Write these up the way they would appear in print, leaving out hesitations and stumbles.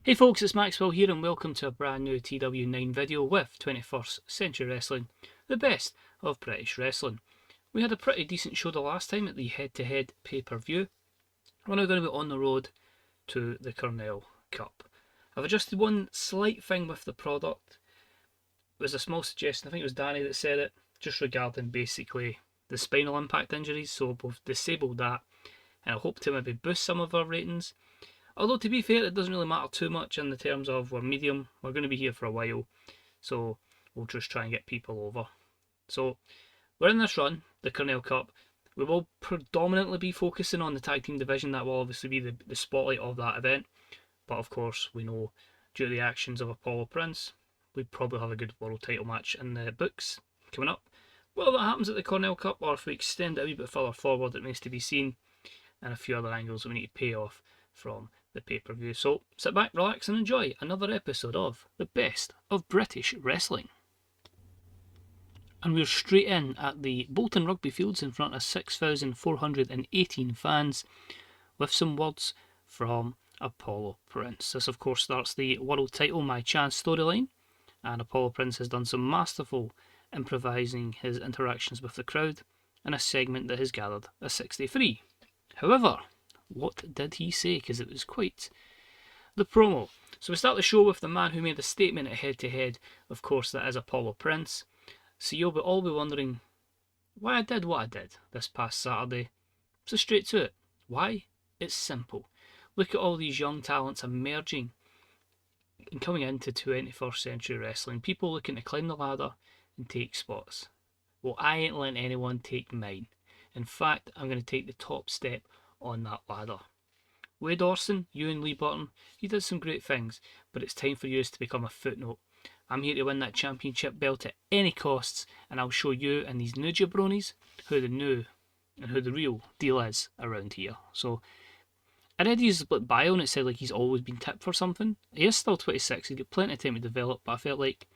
Hey folks, it's Maxwell here and welcome to a brand new TW9 video with 21st Century Wrestling, the best of British wrestling. We had a pretty decent show the last time at the head-to-head pay-per-view. We're now going to be on the road to the Cornell Cup. I've adjusted one slight thing with the product. It was a small suggestion, I think it was Danny that said it, just regarding basically the spinal impact injuries, so we've disabled that and I hope to maybe boost some of our ratings. Although to be fair, it doesn't really matter too much in the terms of we're medium, we're going to be here for a while, so we'll just try and get people over. So we're in this run, the Cornell Cup. We will predominantly be focusing on the tag team division. That will obviously be the spotlight of that event. But of course, we know due to the actions of Apollo Prince, we'd probably have a good world title match in the books coming up. Whether that happens at the Cornell Cup or if we extend it a wee bit further forward, it remains to be seen, and a few other angles that we need to pay off from the pay-per-view. So sit back, relax and enjoy another episode of the best of British wrestling. And we're straight in at the Bolton Rugby Fields in front of 6,418 fans with some words from Apollo Prince. This of course starts the world title My Chance storyline, and Apollo Prince has done some masterful improvising his interactions with the crowd in a segment that has gathered a 63. However, what did he say? Because it was quite the promo. So we start the show with the man who made the statement at head-to-head. Of course, that is Apollo Prince. So you'll all be wondering why I did what I did this past Saturday. So straight to it. Why? It's simple. Look at all these young talents emerging and coming into 21st century wrestling. People looking to climb the ladder and take spots. Well, I ain't letting anyone take mine. In fact, I'm going to take the top step on that ladder. Wade Orson, you and Lee Burton, you did some great things, but it's time for you to become a footnote. I'm here to win that championship belt at any costs, and I'll show you and these new jabronis who the new and who the real deal is around here. So I read his bio and it said like he's always been tipped for something. He is still 26, he's got plenty of time to develop, but I felt like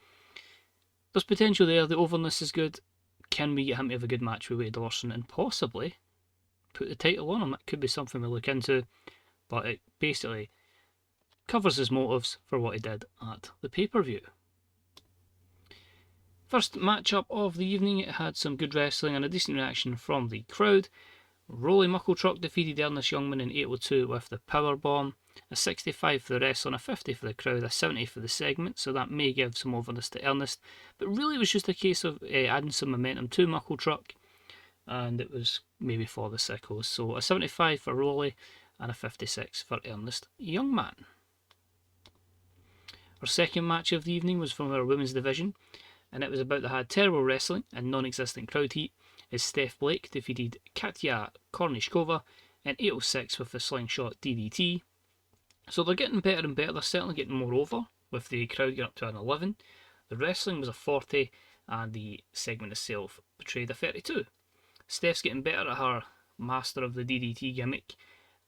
there's potential there, the overness is good. Can we get him to have a good match with Wade Orson and possibly put the title on him? It could be something we look into, but it basically covers his motives for what he did at the pay-per-view. First matchup of the evening, it had some good wrestling and a decent reaction from the crowd. Rolly Muckletruck defeated Ernest Youngman in 8:02 with the power bomb. A 65 for the wrestling, a 50 for the crowd, a 70 for the segment, so that may give some overness to Ernest. But really it was just a case of adding some momentum to Muckletruck, and it was maybe for the Sickos. So a 75 for Rolly and a 56 for Ernest Youngman. Our second match of the evening was from our women's division, and it was about the had terrible wrestling and non-existent crowd heat as Steph Blake defeated Katya Kornishkova in 8:06 with the slingshot DDT. So they're getting better and better, they're certainly getting more over, with the crowd getting up to an 11. The wrestling was a 40 and the segment itself portrayed a 32. Steph's getting better at her master of the DDT gimmick,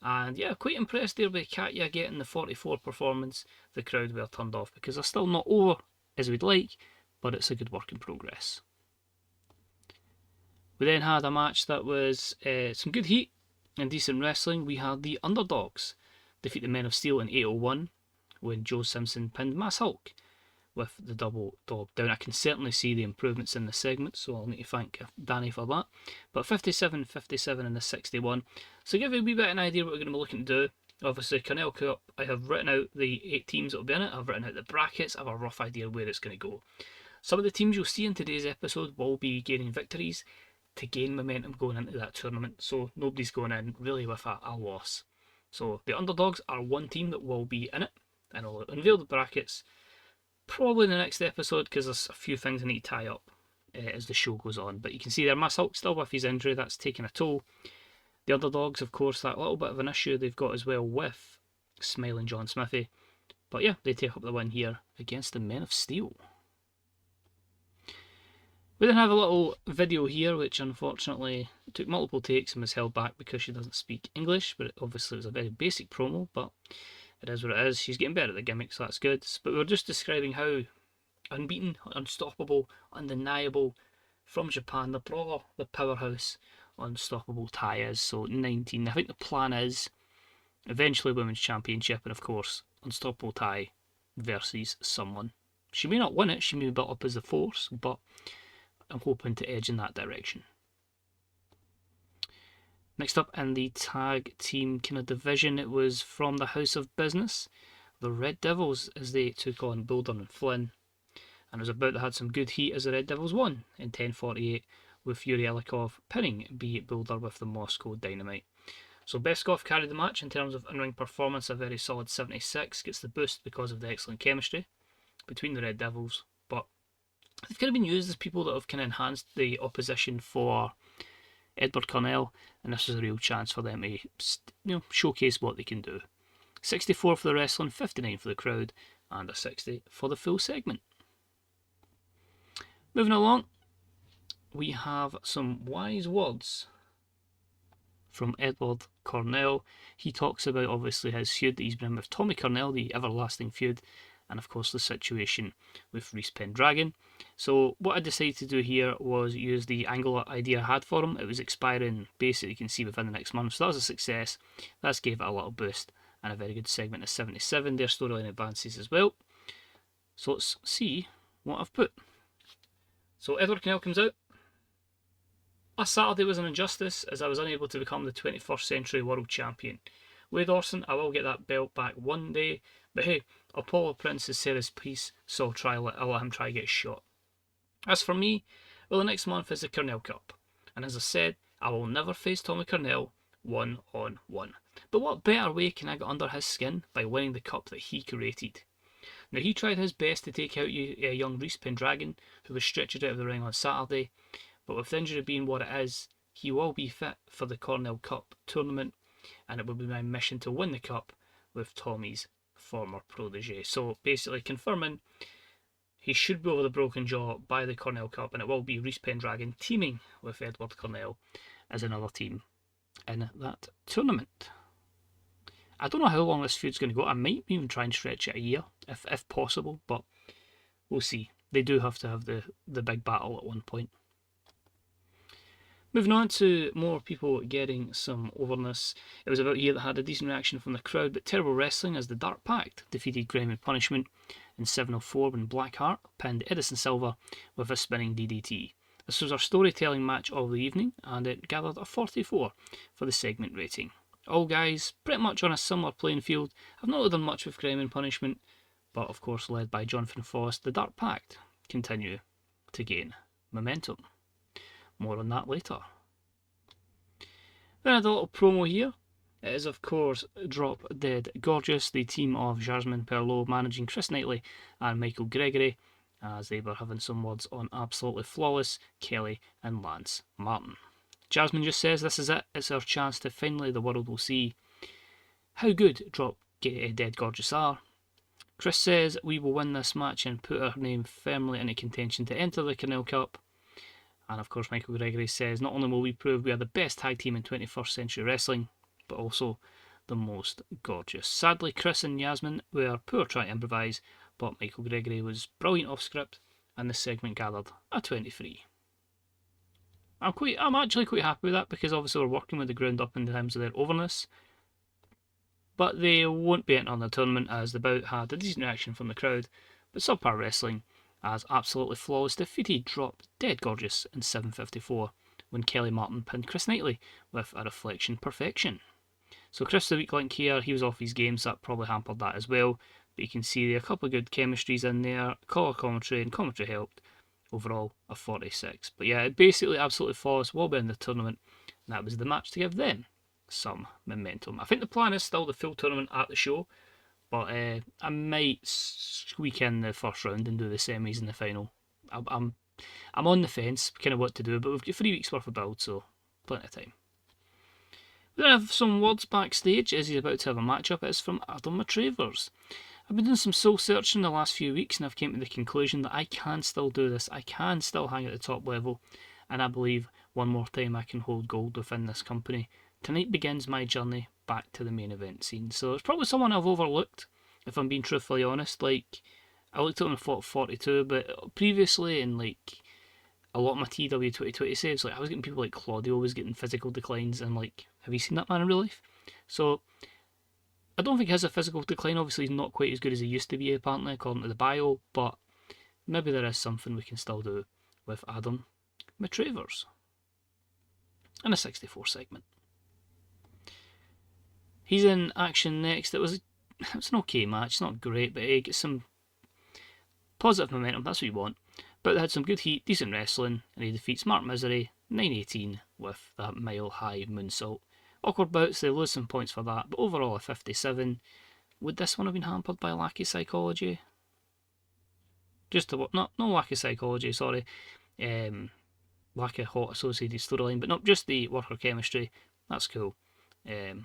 and yeah, quite impressed there by Katya getting the 44 performance. The crowd were turned off because they're still not over as we'd like, but it's a good work in progress. We then had a match that was some good heat and decent wrestling. We had the Underdogs defeat the Men of Steel in 8:01 when Joe Simpson pinned Mass Hulk with the double dog down. I can certainly see the improvements in the segment, so I'll need to thank Danny for that. But 57-57 in the 61. So give you a wee bit of an idea what we're going to be looking to do. Obviously, Cornell Cup, I have written out the 8 teams that will be in it. I've written out the brackets. I have a rough idea where it's going to go. Some of the teams you'll see in today's episode will be gaining victories to gain momentum going into that tournament. So nobody's going in really with a loss. So the Underdogs are one team that will be in it, and I'll unveil the brackets probably in the next episode because there's a few things I need to tie up as the show goes on. But you can see there, Mass Hulk still with his injury, that's taking a toll. The Underdogs, of course, that little bit of an issue they've got as well with Smiling John Smithy. But yeah, they take up the win here against the Men of Steel. We then have a little video here, which unfortunately took multiple takes and was held back because she doesn't speak English, but obviously it was a very basic promo, but it is what it is. She's getting better at the gimmick, so that's good. But we're just describing how unbeaten, unstoppable, undeniable from Japan, the brawler, the powerhouse, unstoppable Tai is. So 19. I think the plan is eventually Women's Championship and of course unstoppable tie versus someone. She may not win it, she may be built up as a force, but I'm hoping to edge in that direction. Next up in the tag team kind of division, it was from the House of Business, the Red Devils, as they took on Boulder and Flynn. And it was about to had some good heat as the Red Devils won in 10:48 with Yuri Elikov pinning B Boulder with the Moscow Dynamite. So Beskov carried the match in terms of in-ring performance, a very solid 76, gets the boost because of the excellent chemistry between the Red Devils, but they've kind of been used as people that have kind of enhanced the opposition for Edward Cornell, and this was a real chance for them to showcase what they can do. 64 for the wrestling, 59 for the crowd, and a 60 for the full segment. Moving along, we have some wise words from Edward Cornell. He talks about obviously his feud that he's been in with Tommy Cornell, the everlasting feud, and of course the situation with Reese Pendragon. So what I decided to do here was use the angle idea I had for him. It was expiring basically, you can see, within the next month, so that was a success. That's gave it a little boost and a very good segment of 77. Their storyline advances as well. So let's see what I've put. So Edward Cornell comes out. Last Saturday was an injustice as I was unable to become the 21st century world champion. Wade Orson, I will get that belt back one day, but hey, Apollo Prince has said his piece, so I'll let him try get shot. As for me, well, the next month is the Cornell Cup, and as I said, I will never face Tommy Cornell one-on-one. But what better way can I get under his skin by winning the cup that he created? Now, he tried his best to take out young Reese Pendragon, who was stretchered out of the ring on Saturday, but with the injury being what it is, he will be fit for the Cornell Cup tournament, and it will be my mission to win the cup with Tommy's former protege. So basically confirming he should be over the broken jaw by the Cornell Cup, and it will be Reese Pendragon teaming with Edward Cornell as another team in that tournament. I don't know how long this feud's going to go. I might even try and stretch it a year, if possible, but we'll see. They do have to have the big battle at one point. Moving on to more people getting some overness. It was about here that had a decent reaction from the crowd, but terrible wrestling as the Dark Pact defeated Graham and Punishment in 7:04 when Blackheart pinned Edison Silva with a spinning DDT. This was our storytelling match of the evening, and it gathered a 44 for the segment rating. All guys pretty much on a similar playing field. I've not done much with Graham and Punishment, but of course led by Jonathan Frost, the Dark Pact continue to gain momentum. More on that later. Then I had a little promo here. It is, of course, Drop Dead Gorgeous, the team of Jasmine Perlot managing Chris Knightley and Michael Gregory, as they were having some words on Absolutely Flawless, Kelly and Lance Martin. Jasmine just says this is it, it's our chance to finally the world will see how good Drop Dead Gorgeous are. Chris says we will win this match and put our name firmly into contention to enter the Cornell Cup. And of course Michael Gregory says not only will we prove we are the best tag team in 21st century wrestling, but also the most gorgeous. Sadly, Chris and Yasmin were poor trying to improvise, but Michael Gregory was brilliant off script, and this segment gathered a 23. I'm actually quite happy with that, because obviously we're working with the ground up in terms of their overness. But they won't be entering the tournament, as the bout had a decent reaction from the crowd, but subpar wrestling, as Absolutely Flawless defeated Drop Dead Gorgeous in 7:54 when Kelly Martin pinned Chris Knightley with a Reflection Perfection. So Chris the weak link here, he was off his game, so that probably hampered that as well. But you can see there a couple of good chemistries in there, colour commentary, and commentary helped. Overall, a 46. But yeah, basically Absolutely Flawless will be in the tournament, and that was the match to give them some momentum. I think the plan is still the full tournament at the show, but I might squeak in the first round and do the semis and the final. I'm on the fence, kind of what to do, but we've got 3 weeks worth of build, so plenty of time. We then have some words backstage as he's about to have a matchup. It's from Adam Matravers. I've been doing some soul searching the last few weeks, and I've came to the conclusion that I can still do this. I can still hang at the top level, and I believe one more time I can hold gold within this company. Tonight begins my journey back to the main event scene. So it's probably someone I've overlooked, if I'm being truthfully honest. Like, I looked at him and thought 42, but previously in like a lot of my TW 2020 saves, like I was getting people like Claudio was getting physical declines, and like, have you seen that man in real life? So I don't think he has a physical decline. Obviously, he's not quite as good as he used to be, apparently, according to the bio, but maybe there is something we can still do with Adam Matravers in a 64 segment. He's in action next. It was an okay match, not great, but he gets some positive momentum, that's what you want. But they had some good heat, decent wrestling, and he defeats Mark Misery 9-18 with that mile high moonsault. Awkward bouts, they lose some points for that, but overall a 57. Would this one have been hampered by lack of psychology? No lack of psychology, sorry. Lack of hot associated storyline, but not just the worker chemistry. That's cool. It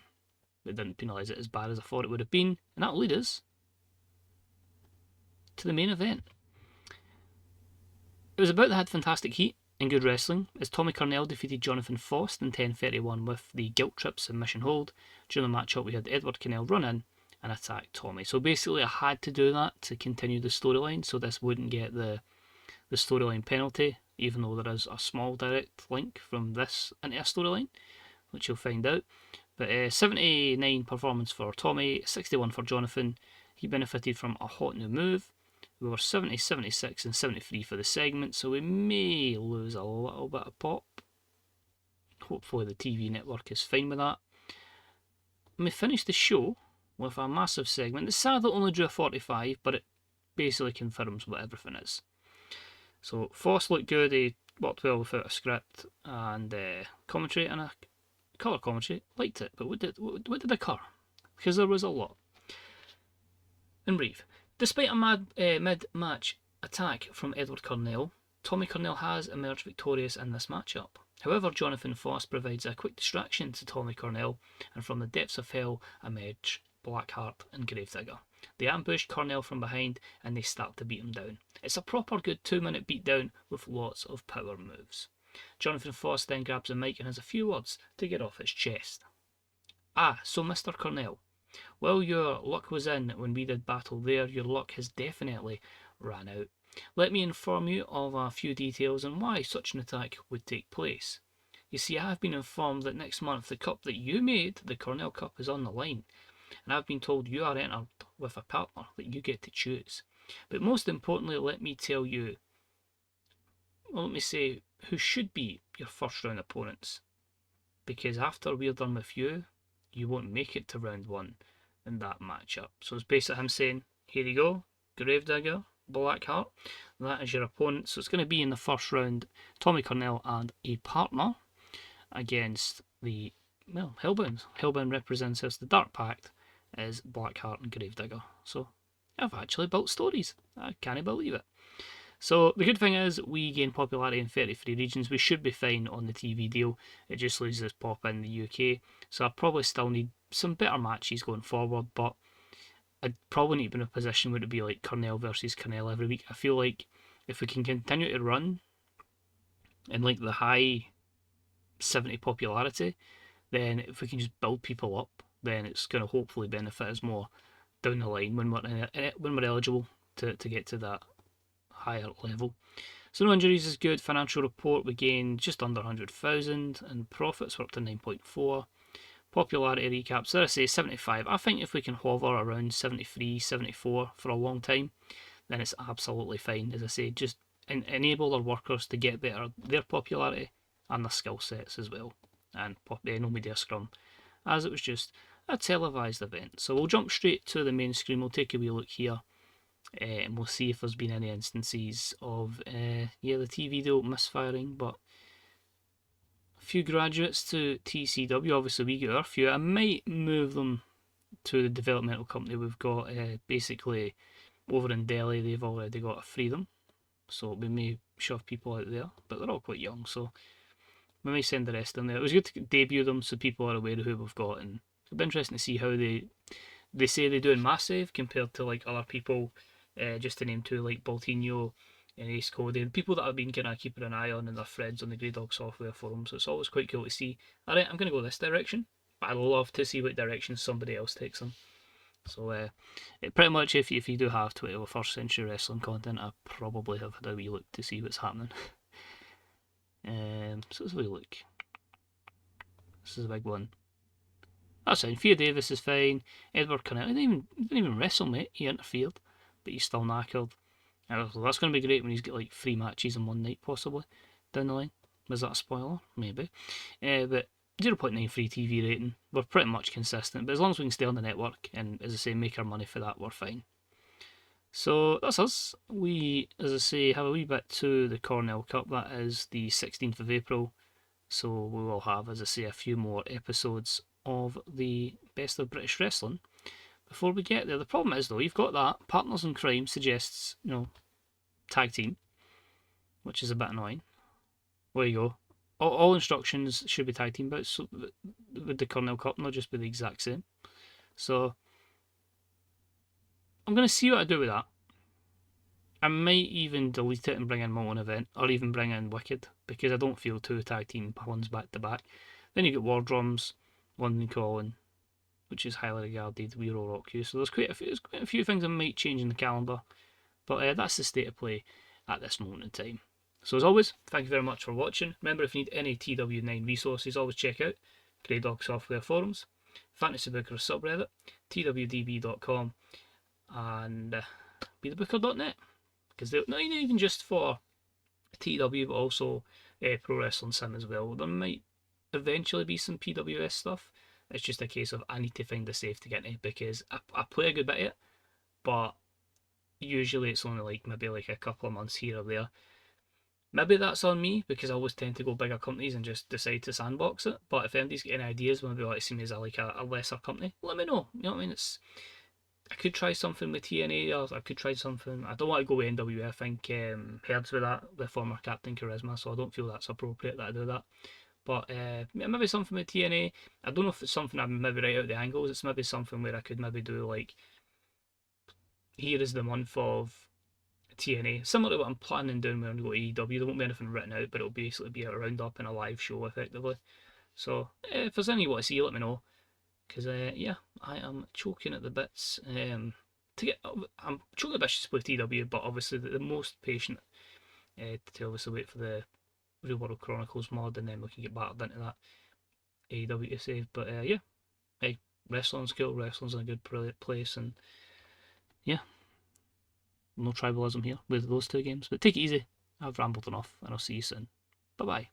didn't penalise it as bad as I thought it would have been, and that'll lead us to the main event. It was about that had fantastic heat and good wrestling, as Tommy Cornell defeated Jonathan Faust in 10:31 with the guilt trip submission hold. During the matchup, we had Edward Cornell run in and attack Tommy. So basically, I had to do that to continue the storyline, so this wouldn't get the storyline penalty, even though there is a small direct link from this into a storyline, which you'll find out. But 79 performance for Tommy, 61 for Jonathan. He benefited from a hot new move. We were 70, 76 and 73 for the segment, so we may lose a little bit of pop. Hopefully the TV network is fine with that. And we finished the show with a massive segment. It's sad that only drew a 45, but it basically confirms what everything is. So Foss looked good, he worked well without a script and commentary and a colour commentary. Liked it, but what did occur? Because there was a lot. In brief, despite a mid-match attack from Edward Cornell, Tommy Cornell has emerged victorious in this matchup. However, Jonathan Foss provides a quick distraction to Tommy Cornell, and from the depths of hell emerge Blackheart and Gravedigger. They ambush Cornell from behind and they start to beat him down. It's a proper good 2-minute beatdown with lots of power moves. Jonathan Foss then grabs a mic and has a few words to get off his chest. So Mr. Cornell, while your luck was in when we did battle there, your luck has definitely ran out. Let me inform you of a few details on why such an attack would take place. You see, I have been informed that next month the cup that you made, the Cornell Cup, is on the line, and I've been told you are entered with a partner that you get to choose. But most importantly, let me say who should be your first round opponents, because after we're done with you, you won't make it to round 1 in that matchup. So it's basically him saying, here you go, Gravedigger, Blackheart, that is your opponent. So it's going to be in the first round, Tommy Cornell and a partner against the, Hellbound. Hellbound represents us, the Dark Pact is Blackheart and Gravedigger. So I've actually built stories. I can't believe it. So the good thing is we gain popularity in 33 regions. We should be fine on the TV deal. It just loses pop in the UK. So I probably still need some better matches going forward, but I'd probably need to be in a position where it would be like Cornell versus Cornell every week. I feel like if we can continue to run in like the high 70 popularity, then if we can just build people up, then it's going to hopefully benefit us more down the line when we're eligible to get to that higher level. So no injuries is good. Financial report, we gained just under 100,000 and profits were up to 9.4. Popularity recap, so I say 75. I think if we can hover around 73, 74 for a long time, then it's absolutely fine. As I say, just enable our workers to get better their popularity and their skill sets as well. And no media scrum, as it was just a televised event. So we'll jump straight to the main screen. We'll take a wee look here. And we'll see if there's been any instances of the TV deal misfiring, but a few graduates to TCW, obviously we get our few. I might move them to the developmental company we've got basically over in Delhi. They've already got a freedom, so we may shove people out there, but they're all quite young, so we may send the rest in there. It was good to debut them so people are aware of who we've got, and it'll be interesting to see how they say they do in Massive compared to like other people. Just to name two, like Baltino and Ace Cody, and people that I've been kind of keeping an eye on and their threads on the Grey Dog software forum, so it's always quite cool to see, alright, I'm going to go this direction, but I'd love to see what direction somebody else takes them. So pretty much if you do have 21st century wrestling content, I probably have had a wee look to see what's happening. So let's have a wee look. This is a big one. That's fine. Thea Davis is fine. Edward Cornell, he didn't even wrestle, mate. He interfered, but he's still knackered. That's going to be great when he's got like 3 matches in one night, possibly, down the line. Was that a spoiler? Maybe. But 0.93 TV rating. We're pretty much consistent, but as long as we can stay on the network and, as I say, make our money for that, we're fine. So that's us. We, as I say, have a wee bit to the Cornell Cup. That is the 16th of April. So we will have, as I say, a few more episodes of the Best of British Wrestling before we get there. The problem is, though, you've got that. Partners in Crime suggests, tag team, which is a bit annoying. There you go. All instructions should be tag team bouts so with the Cornell Cup, not just be the exact same. So I'm going to see what I do with that. I might even delete it and bring in my own event, or even bring in Wicked, because I don't feel 2 tag team ones back to back. Then you get War Drums, London Calling, which is highly regarded, We Will Rock You. So there's quite a few things I might change in the calendar, but that's the state of play at this moment in time. So as always, thank you very much for watching. Remember, if you need any TW9 resources, always check out Grey Dog Software Forums, Fantasy Booker subreddit, twdb.com, and bethebooker.net. Because they're not even just for TW, but also Pro Wrestling Sim as well. There might eventually be some PWS stuff. It's just a case of I need to find the safe to get into, because I play a good bit of it, but usually it's only maybe a couple of months here or there. Maybe that's on me, because I always tend to go bigger companies and just decide to sandbox it. But if anybody's got any ideas, maybe like see me as a lesser company, let me know. You know what I mean? I could try something with TNA, or I could try something. I don't want to go with NWA. I think Heard's with that, the former Captain Charisma, so I don't feel that's appropriate that I do that. But maybe something with TNA. I don't know if it's something I'm maybe right out the angles. It's maybe something where I could maybe do here is the month of TNA, similar to what I'm planning doing when I go to AEW. There won't be anything written out, but it'll basically be a roundup and a live show effectively. So if there's any you want to see, let me know, because I am choking at the bits I'm choking at the bits to play TW, but obviously the most patient to obviously wait for the Real World Chronicles mod, and then we can get back into that AEW to save. But hey, wrestling's cool, wrestling's in a good place, and yeah, no tribalism here with those 2 games. But take it easy. I've rambled enough, and I'll see you soon. Bye bye.